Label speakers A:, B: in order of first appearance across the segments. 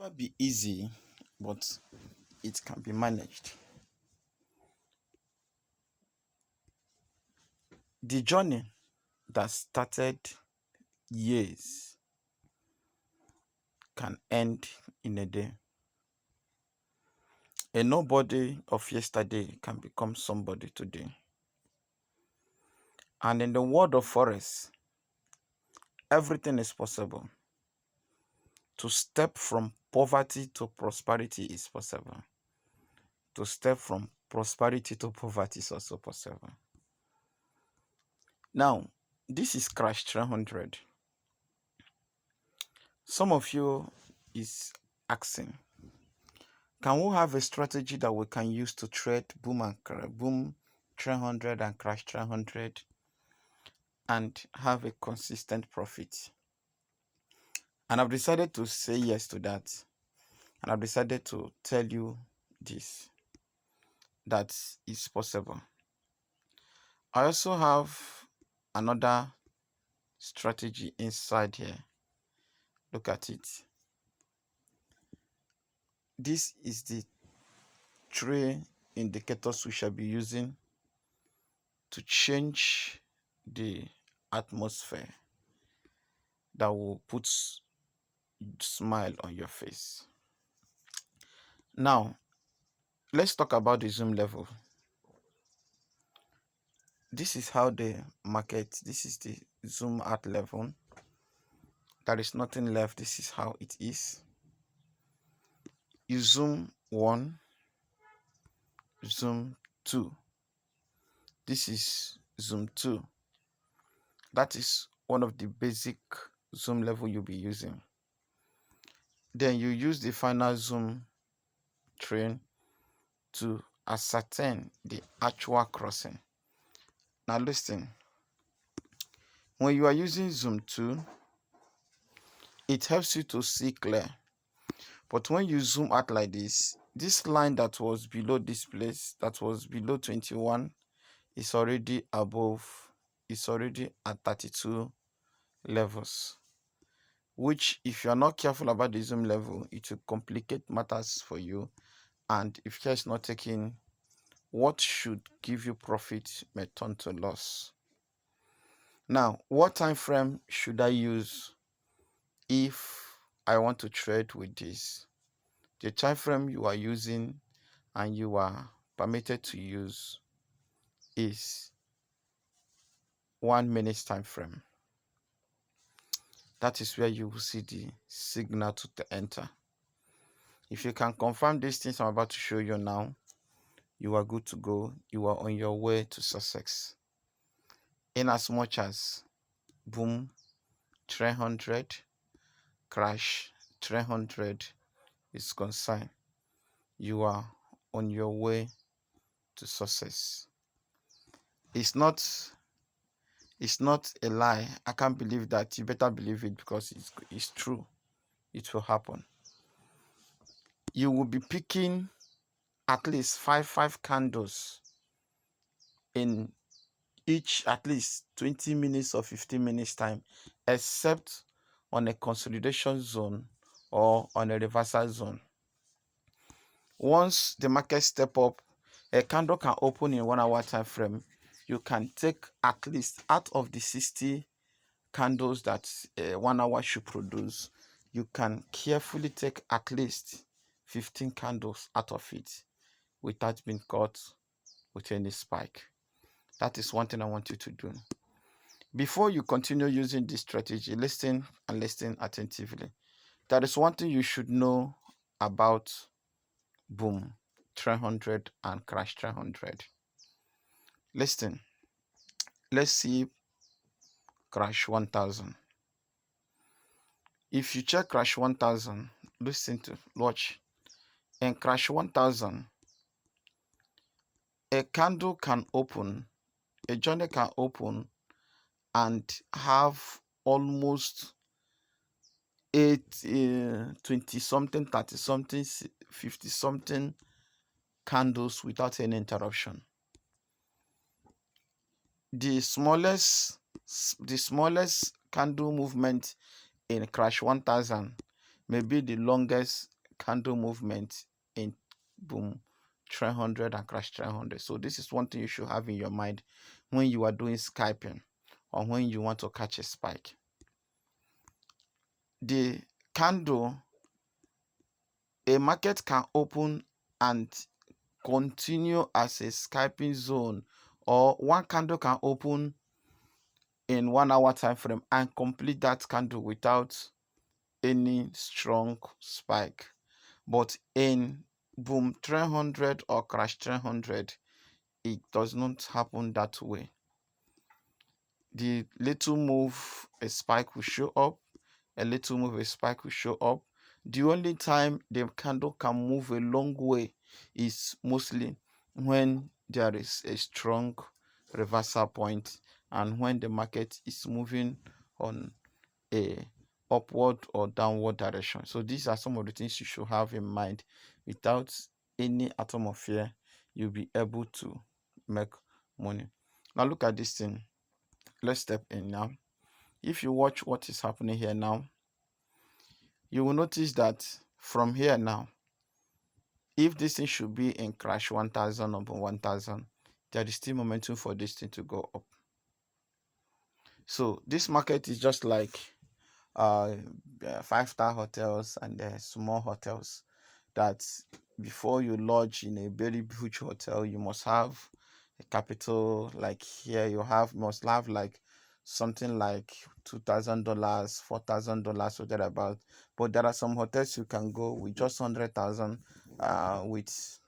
A: Never be easy, but it can be managed. The journey that started years can end in a day. A nobody of yesterday can become somebody today. And in the world of forest, everything is possible. To step from poverty to prosperity is possible. To step from prosperity to poverty is also possible. Now, this is Crash 300. Some of you is asking, can we have a strategy that we can use to trade boom 300 and crash 300 and have a consistent profit? And I've decided to say yes to that. And I've decided to tell you this, that is possible. I also have another strategy inside here. Look at it. This is the three indicators we shall be using to change the atmosphere that will put smile on your face. Now, let's talk about the zoom level. This is how the market, this is the zoom out level. There is nothing left. This is how it is. You zoom 1, zoom 2. This is zoom 2. That is one of the basic zoom level you'll be using. Then you use the final zoom train to ascertain the actual crossing. Now listen, when you are using zoom 2, it helps you to see clear. But when you zoom out like this line that was below this place, that was below 21, is already above, it's already at 32 levels, which if you're not careful about the zoom level, it will complicate matters for you. And if care is not taken, what should give you profit may turn to loss. Now, what time frame should I use if I want to trade with this? The time frame you are using and you are permitted to use is 1 minute time frame. That is where you will see the signal to enter. If you can confirm these things I'm about to show you now, you are good to go. You are on your way to success. In as much as boom 300, crash 300 is concerned, you are on your way to success. It's not a lie. I can't believe that. You better believe it, because it's true. It will happen. You will be picking at least five candles in each at least 20 minutes or 15 minutes time, except on a consolidation zone or on a reversal zone. Once the market step up, a candle can open in 1 hour time frame. You can take at least out of the 60 candles that 1 hour should produce, you can carefully take at least 15 candles out of it without being caught with any spike. That is one thing I want you to do. Before you continue using this strategy, listen and listen attentively. There is one thing you should know about boom 300 and crash 300. Listen, let's see crash 1000. If you check crash 1000, listen to watch. In crash 1000, a candle can open, a journey can open and have almost 20 something, 30 something, 50 something candles without any interruption. The smallest candle movement in crash 1000 may be the longest candle movement in boom 300 and crash 300. So this is one thing you should have in your mind when you are doing scalping or when you want to catch a spike. The candle, a market can open and continue as a scalping zone, or one candle can open in 1 hour time frame and complete that candle without any strong spike. But in boom 300 or crash 300, it does not happen that way. The little move, a spike will show up, a little move, a spike will show up. The only time the candle can move a long way is mostly when there is a strong reversal point and when the market is moving on a upward or downward direction. So these are some of the things you should have in mind. Without any atom of fear, you'll be able to make money. Now look at this thing. Let's step in now. If you watch what is happening here now, you will notice that from here now, if this thing should be in crash 1000 upon 1000, there is still momentum for this thing to go up. So this market is just like 5-star hotels and small hotels, that before you lodge in a very huge hotel, you must have a capital. Like here, must have like something like $2,000, $4,000 or thereabout. But there are some hotels you can go with just 100,000. With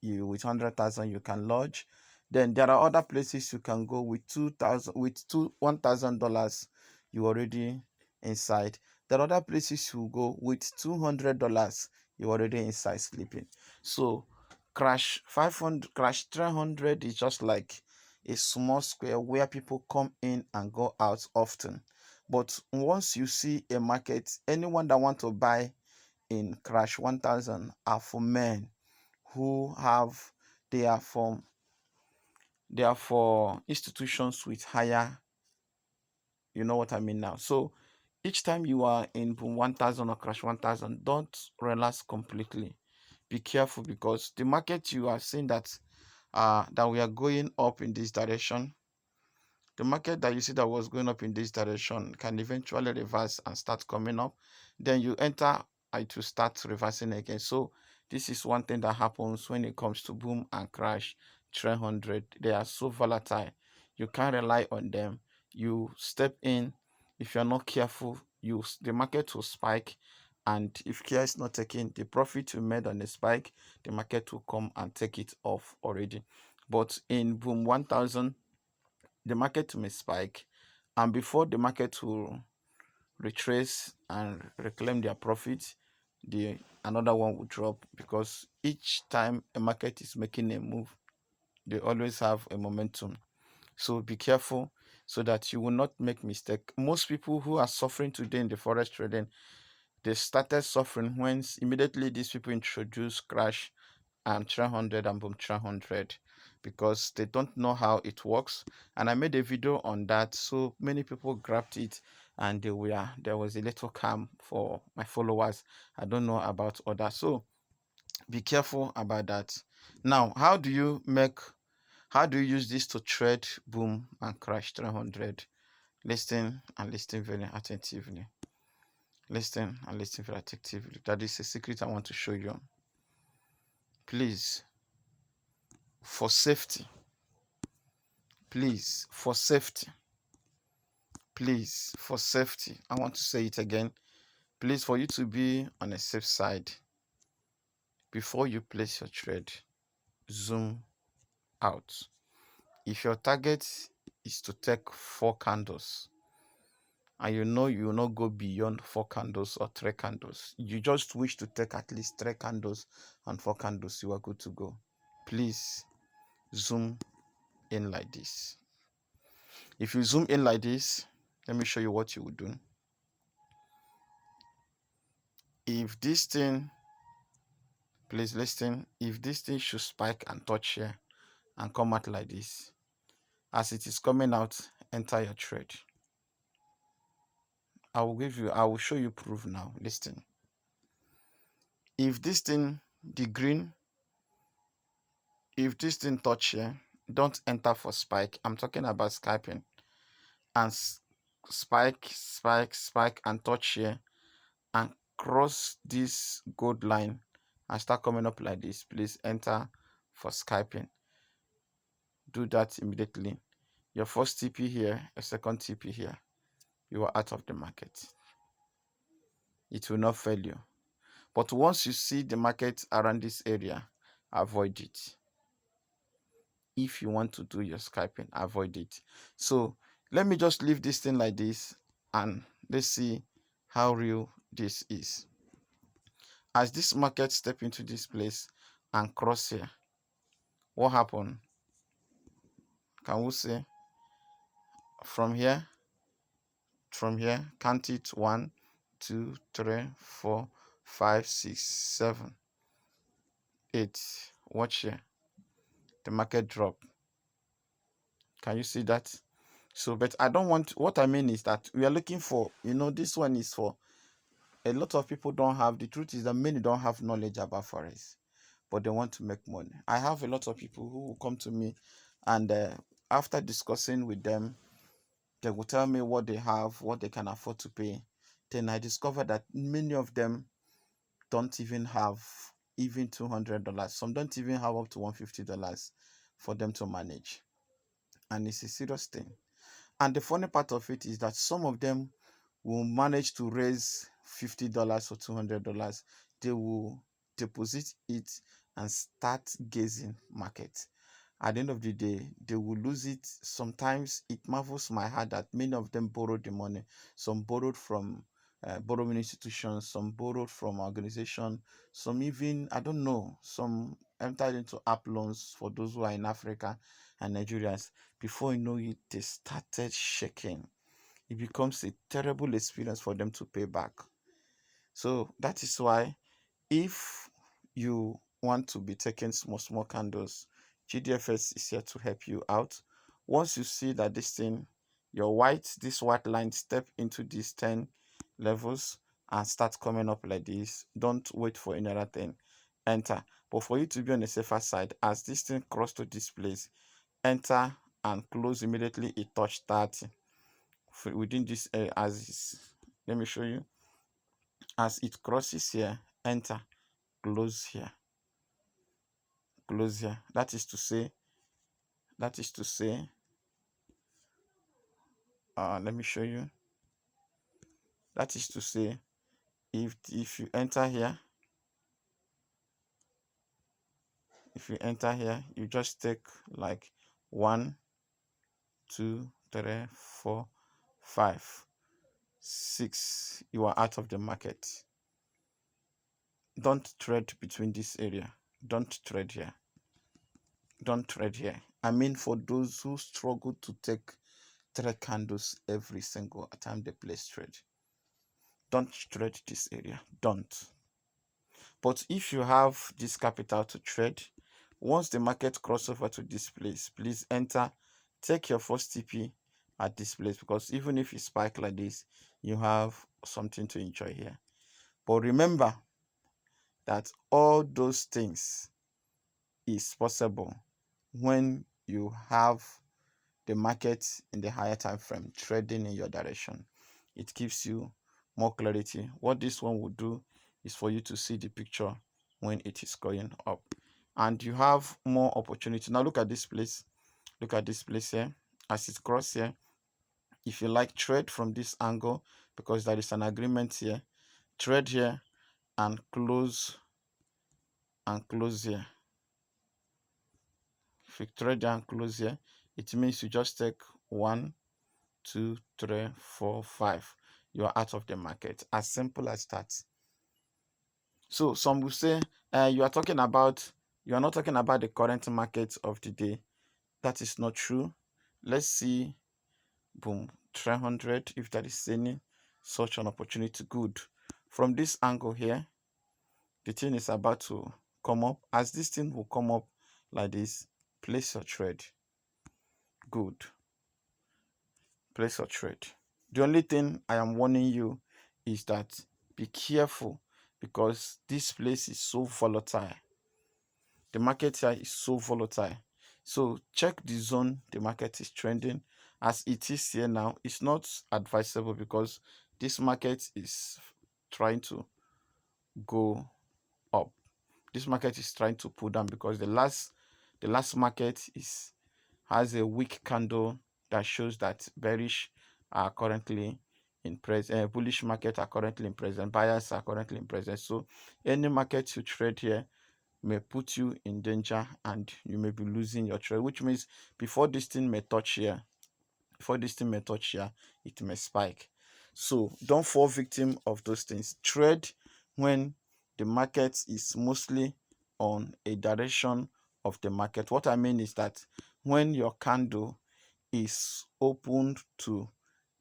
A: 100,000 you can lodge. Then there are other places you can go with $1,000 you already inside. There are other places you go with $200 you already inside sleeping. So crash 500, crash 300 is just like a small square where people come in and go out often. But once you see a market, anyone that want to buy in crash 1000 are for men who have they are for institutions with higher, you know what I mean now. So each time you are in boom 1000 or crash 1000, don't relax completely. Be careful, because the market, you are seeing that that we are going up in this direction. The market that you see that was going up in this direction can eventually reverse and start coming up. Then you enter, it will start reversing again. So this is one thing that happens when it comes to boom and crash 300. They are so volatile. You can't rely on them. You step in. If you're not careful, the market will spike. And if care is not taken, the profit you made on the spike, the market will come and take it off already. But in boom 1000, the market may spike, and before the market will retrace and reclaim their profit, another one will drop, because each time a market is making a move, they always have a momentum. So be careful so that you will not make mistake. Most people who are suffering today in the forex trading, they started suffering when immediately these people introduced crash 300 and boom 300, because they don't know how it works. And I made a video on that, so many people grabbed it, and there was a little calm for my followers. I don't know about others, so be careful about that. Now, how do you use this to trade boom and crash 300? Listen and listen very attentively. Listen and listen very attentively. That is a secret I want to show you. Please, for safety, please, for safety, please, for safety, I want to say it again. Please, for you to be on a safe side, before you place your trade, zoom out. If your target is to take 4 candles, and you know you will not go beyond 4 candles or 3 candles, you just wish to take at least 3 candles and 4 candles, you are good to go. Please zoom in like this. If you zoom in like this, let me show you what you will do. If this thing, please listen, if this thing should spike and touch here and come out like this, as it is coming out, enter your trade. I will show you proof now. Listen. If this thing, the green, if this thing touch here, don't enter for spike. I'm talking about scalping. And spike, spike, spike, and touch here, and cross this gold line and start coming up like this. Please enter for scalping. Do that immediately. Your first TP here, a second TP here, you are out of the market. It will not fail you. But once you see the market around this area, avoid it. If you want to do your scalping, avoid it. So let me just leave this thing like this, and let's see how real this is. As this market step into this place and cross here, what happened? Can we say from here, count it 1, 2, 3, 4, 5, 6, 7, 8. Watch here, the market drop. Can you see that? So, but I don't want, what I mean is that we are looking for, this one is for a lot of people. Don't have, the truth is that many don't have knowledge about forex, but they want to make money. I have a lot of people who will come to me, and after discussing with them, they will tell me what they have, what they can afford to pay. Then I discover that many of them don't even have even $200. Some don't even have up to $150 for them to manage. And it's a serious thing. And the funny part of it is that some of them will manage to raise $50 or $200. They will deposit it and start gazing market. At the end of the day, they will lose it. Sometimes it marvels my heart that many of them borrowed the money. Some borrowed from borrowing institutions, some borrowed from organization, some even, I don't know, some entered into app loans for those who are in Africa and Nigerians. Before you know it, they started shaking. It becomes a terrible experience for them to pay back. So that is why, if you want to be taking small candles, GDFX is here to help you out. Once you see that this thing, this white line step into these 10 levels and start coming up like this, don't wait for another thing, enter. But for you to be on the safer side, as this thing cross to this place, enter and close immediately it touch 30. Within this let me show you. As it crosses here, enter, close here, close here. That is to say, let me show you. That is to say, if you enter here, you just take like 1, 2, 3, 4, 5, 6. You are out of the market. Don't trade between this area. Don't trade here. Don't trade here. I mean, for those who struggle to take 3 candles every single time they place trade, don't trade this area. Don't. But if you have this capital to trade, once the market cross over to this place, please enter, take your first TP at this place, because even if you spike like this, you have something to enjoy here. But remember that all those things is possible when you have the market in the higher time frame trading in your direction. It gives you more clarity. What this one will do is for you to see the picture when it is going up, and you have more opportunity. Now look at this place. Look at this place here. As it cross here, if you like, trade from this angle, because there is an agreement here. Trade here and close here. If you trade and close here, it means you just take 1, 2, 3, 4, 5. You are out of the market. As simple as that. So some will say you are not talking about the current market of the day. That is not true. Let's see. Boom, 300. If there is any such an opportunity, good. From this angle here, the thing is about to come up. As this thing will come up like this, place your trade. Good. Place your trade. The only thing I am warning you is that be careful, because this place is so volatile. The market here is so volatile. So check the zone the market is trending. As it is here now, it's not advisable because this market is trying to go up. This market is trying to pull down because the last market has a weak candle that shows that bearish are currently in present, bullish market are currently in present, buyers are currently in present. So any market you trade here may put you in danger and you may be losing your trade, which means before this thing may touch here, it may spike. So don't fall victim of those things. Trade when the market is mostly on a direction of the market. What I mean is that when your candle is opened to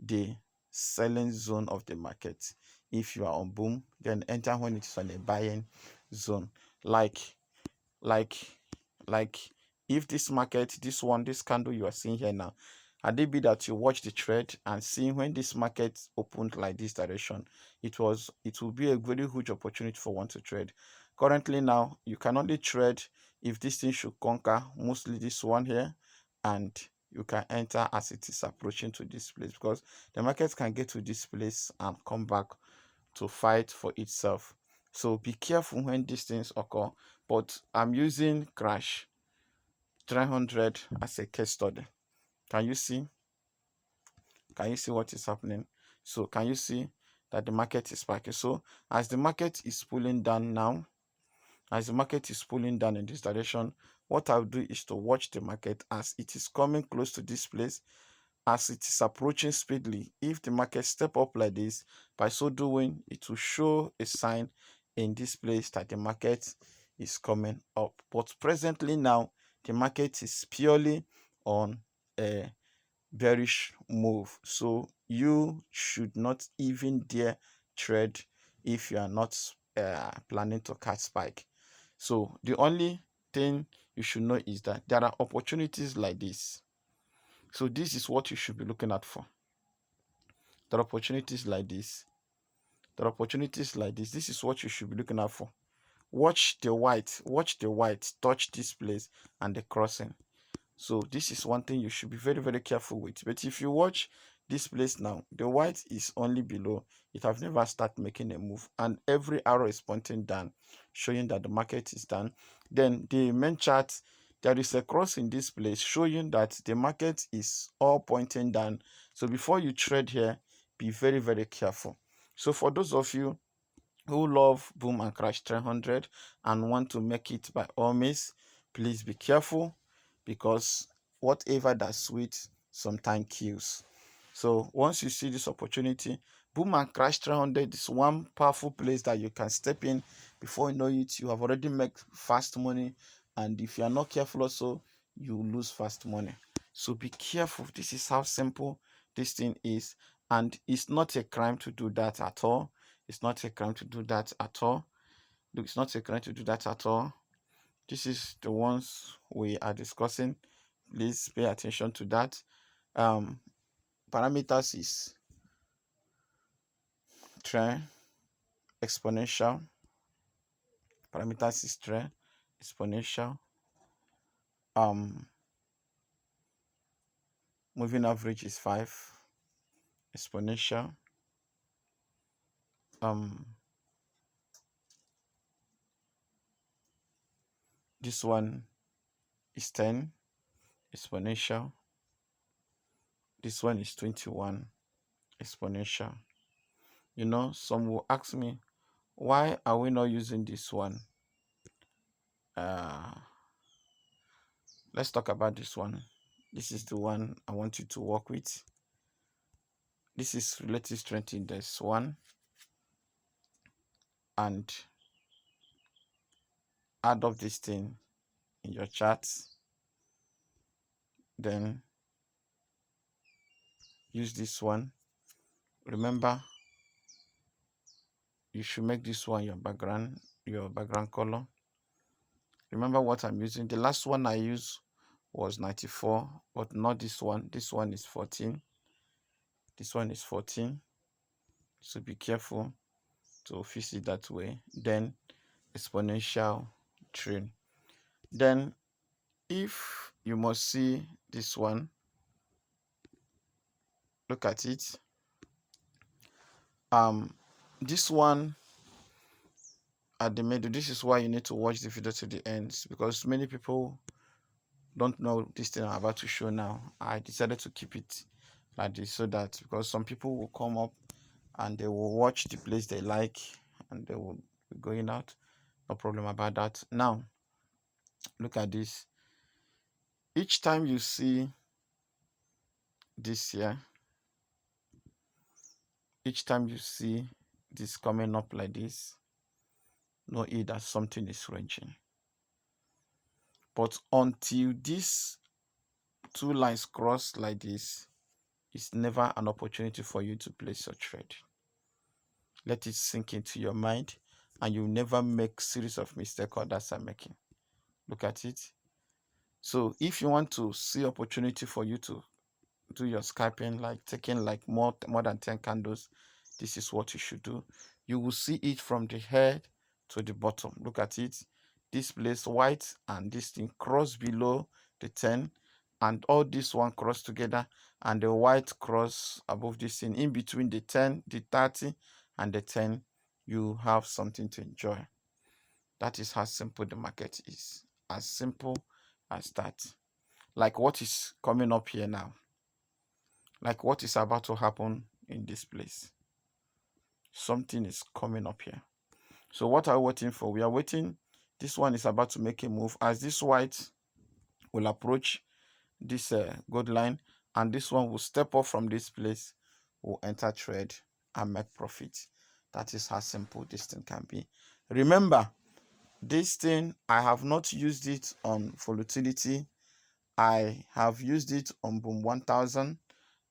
A: the selling zone of the market, if you are on boom, then enter when it's on a buying zone. Like like like if this market, this candle you are seeing here now, had it be that you watch the trade and see when this market opened like this direction, it will be a very huge opportunity for one to trade. Currently now, you can only trade if this thing should conquer mostly this one here, and you can enter as it is approaching to this place, because the market can get to this place and come back to fight for itself. So be careful when these things occur. But I'm using crash 300 as a case study. Can you see? Can you see what is happening? So can you see that the market is spiking? So as the market is pulling down now, as the market is pulling down in this direction, what I'll do is to watch the market as it is coming close to this place. As it is approaching speedily, if the market step up like this, by so doing, it will show a sign in this place that the market is coming up. But presently now, the market is purely on a bearish move. So you should not even dare trade if you are not planning to catch spike. So the only thing you should know is that there are opportunities like this. So this is what you should be looking at for. There are opportunities like this. There are opportunities like this. This is what you should be looking out for. Watch the white. Watch the white touch this place and the crossing. So this is one thing you should be very, very careful with. But if you watch this place now, the white is only below. It have never started making a move. And every arrow is pointing down, showing that the market is down. Then the main chart, there is a cross in this place showing that the market is all pointing down. So before you trade here, be very, very careful. So for those of you who love boom and crash 300 and want to make it by all means, please be careful, because whatever that sweet sometimes kills. So once you see this opportunity, boom and crash 300 is one powerful place that you can step in. Before you know it, you have already made fast money, and if you are not careful also, you lose fast money. So be careful. This is how simple this thing is, and it's not a crime to do that at all. It's not a crime to do that at all. It's not a crime to do that at all. This is the ones we are discussing. Please pay attention to that. Parameters is trend, exponential. Parameters is trend, exponential. Moving average is 5, exponential. This one is 10, exponential. This one is 21, exponential. You know, some will ask me, why are we not using this one? Let's talk about this one. This is the one I want you to work with. This is relative strength index 1, and add up this thing in your charts. Then use this one. Remember, you should make this one your background color. Remember what I'm using. The last one I used was 94, but not this one. This one is 14. This one is 14. So be careful. to fix it that way. Then exponential train. Then if you must see this one, look at it. This one at the middle, this is why you need to watch the video to the end, because many people don't know this thing I'm about to show now. I decided to keep it like this so that, because some people will come up and they will watch the place they like and they will be going out. No problem about that. Now look at this. Each time you see this here, each time you see this coming up like this, know it that something is ranging. But until these two lines cross like this, it's never an opportunity for you to place your trade. Let it sink into your mind, and you'll never make series of mistakes others are making. Look at it. So if you want to see opportunity for you to do your scalping, like taking like more than 10 candles, this is what you should do. You will see it from the head to the bottom. Look at it. This place white and this thing cross below the 10, and all this one cross together, and the white cross above this thing. In between the 10, the 30 and the 10, you have something to enjoy. That is how simple the market is. As simple as that. Like what is coming up here now. Like what is about to happen in this place. Something is coming up here. So what are we waiting for? We are waiting. This one is about to make a move. As this white will approach this gold line, and this one will step off from this place, will enter trade and make profit. That is how simple this thing can be. Remember, this thing, I have not used it on volatility. I have used it on boom 1000.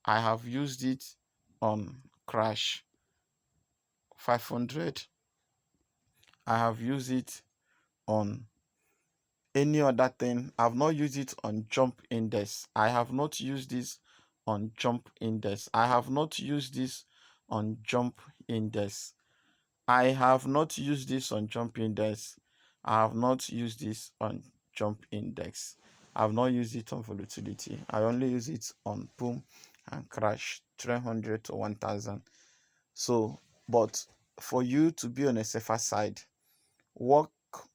A: I have used it on crash 500. I have used it on any other thing. I have not used it on jump index. I have not used this on jump index. I have not used this on jump index. I have not used this on jump index. I have not used this on jump index. I have not used it on volatility. I only use it on boom and crash 300 to 1000. So, but for you to be on a safer side, work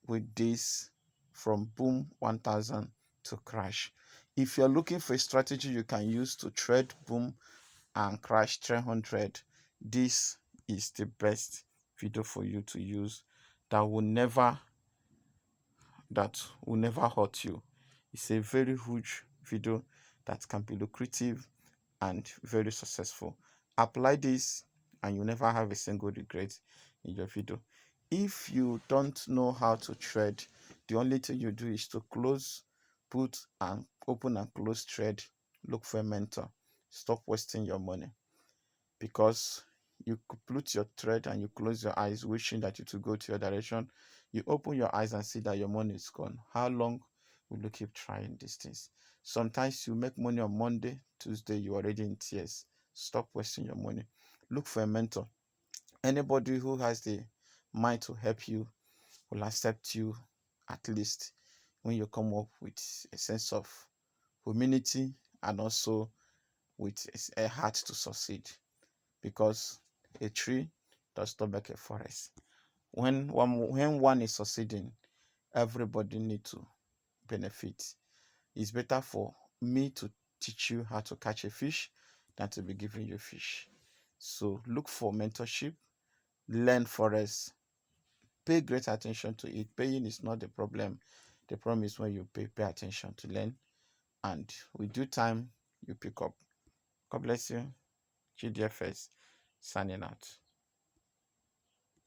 A: with this from boom 1000 to crash. If you're looking for a strategy you can use to trade boom and crash 300, this is the best video for you to use that will never hurt you. It's a very huge video that can be lucrative and very successful. Apply this and you never have a single regret in your video. If you don't know how to trade, the only thing you do is to close, put and open and close trade. Look for a mentor. Stop wasting your money, because you put your trade and you close your eyes wishing that it will go to your direction. You open your eyes and see that your money is gone. How long will you keep trying these things? Sometimes you make money on Monday, Tuesday you're already in tears. Stop wasting your money. Look for a mentor. Anybody who has the mind to help you will accept you, at least when you come up with a sense of humility and also with a heart to succeed. Because a tree does not make a forest. When one is succeeding, everybody needs to benefit. It's better for me to teach you how to catch a fish than to be giving you fish. So look for mentorship, learn forex, pay great attention to it. Paying is not the problem. The problem is when you pay attention to learn, and with due time you pick up. God bless you. GDFX signing out.